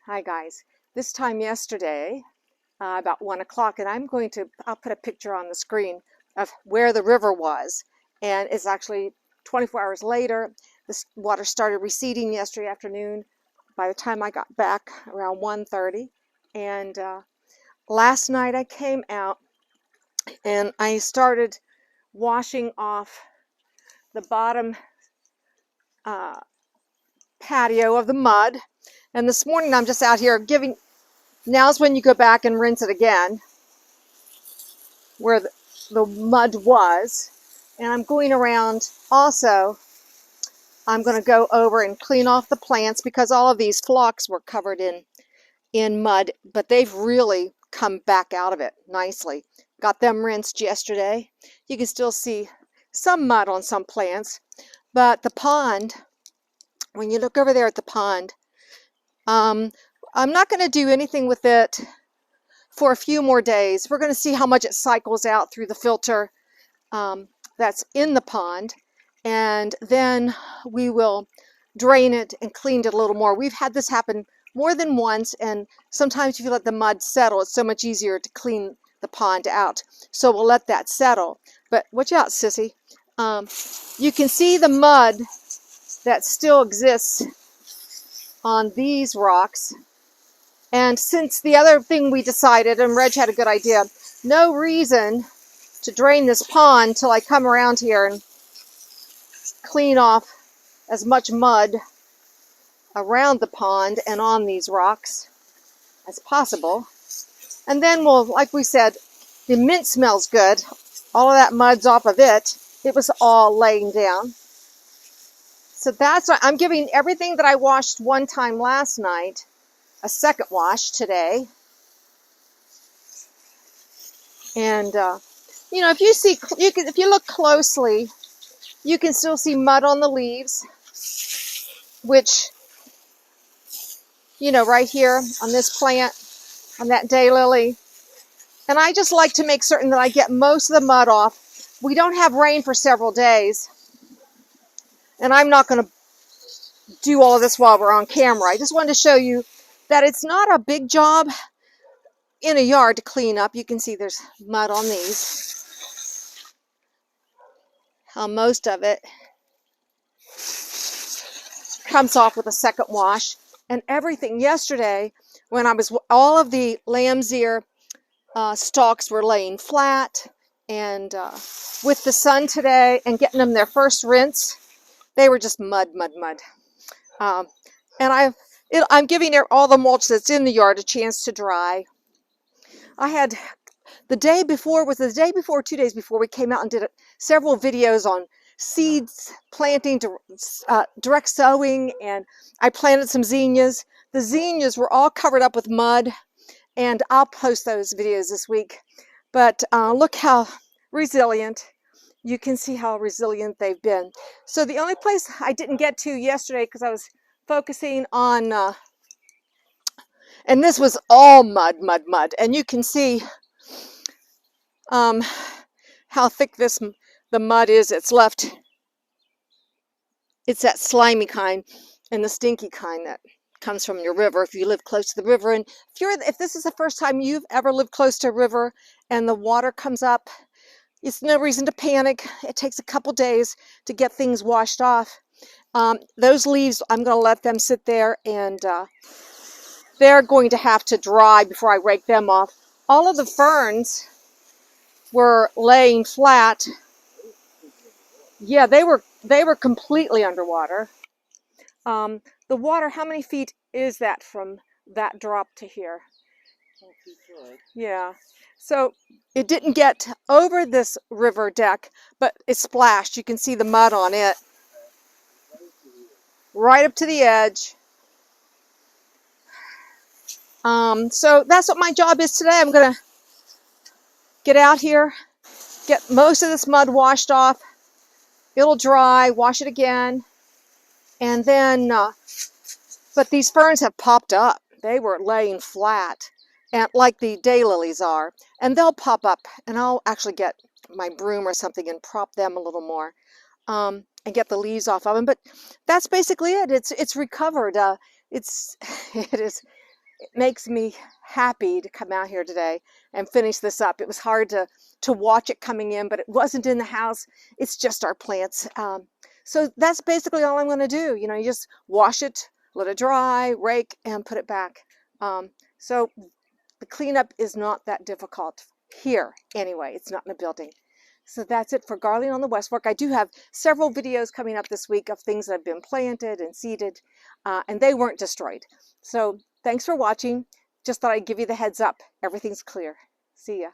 Hi guys. This time yesterday, about 1 o'clock, and I'll put a picture on the screen of where the river was. And it's actually 24 hours later. This water started receding yesterday afternoon. By the time I got back around 1:30. And last night I came out and I started washing off the bottom patio of the mud. And this morning I'm just out here now's when you go back and rinse it again, where the mud was. And I'm going around also. I'm going to go over and clean off the plants because all of these phlox were covered in mud, but they've really come back out of it nicely. Got them rinsed yesterday. You can still see some mud on some plants, but the pond, when you look over there at the pond, I'm not going to do anything with it for a few more days. We're going to see how much it cycles out through the filter that's in the pond, and then we will drain it and clean it a little more. We've had this happen more than once, and sometimes if you let the mud settle, it's so much easier to clean the pond out. So we'll let that settle. But watch out, sissy. You can see the mud that still exists on these rocks. And since the other thing we decided, and Reg had a good idea, no reason to drain this pond till I come around here and clean off as much mud around the pond and on these rocks as possible. And then we'll, like we said, the mint smells good. All of that mud's off of it. It was all laying down. So that's why I'm giving everything that I washed one time last night a second wash today. And you know, if you look closely, you can still see mud on the leaves, which, you know, right here on this plant, on that daylily. And I just like to make certain that I get most of the mud off. We don't have rain for several days, and I'm not going to do all of this while we're on camera. I just wanted to show you that it's not a big job in a yard to clean up. You can see there's mud on these. Most of it comes off with a second wash. And everything yesterday, when all of the lamb's ear stalks were laying flat, and with the sun today and getting them their first rinse, they were just mud. And I'm giving all the mulch that's in the yard a chance to dry. I had the day before, 2 days before, we came out and did several videos on seeds planting, direct sowing, and I planted some zinnias. The zinnias were all covered up with mud, and I'll post those videos this week. But look how resilient. You can see how resilient they've been. So the only place I didn't get to yesterday, because I was focusing on, and this was all mud. And you can see how thick the mud is. It's that slimy kind and the stinky kind that comes from your river if you live close to the river. And if this is the first time you've ever lived close to a river and the water comes up, it's no reason to panic. It takes a couple days to get things washed off. Those leaves, I'm going to let them sit there, and they're going to have to dry before I rake them off. All of the ferns were laying flat. Yeah, they were completely underwater. The water, how many feet is that from that drop to here? 12 feet good. Yeah. So it didn't get over this river deck, but it splashed. You can see the mud on it. Right up to the edge. So that's what my job is today. I'm going to get out here, get most of this mud washed off. It'll dry, wash it again. And then, but these ferns have popped up. They were laying flat, and like the daylilies are. And they'll pop up, and I'll actually get my broom or something and prop them a little more, and get the leaves off of them. But that's basically it. It's recovered. It is it makes me happy to come out here today and finish this up. It was hard to watch it coming in, but it wasn't in the house. It's just our plants. So that's basically all I'm going to do. You know, you just wash it, let it dry, rake, and put it back. So the cleanup is not that difficult here anyway. It's not in the building. So that's it for gardening on the West Fork. I do have several videos coming up this week of things that have been planted and seeded, and they weren't destroyed. So thanks for watching. Just thought I'd give you the heads up. Everything's clear. See ya.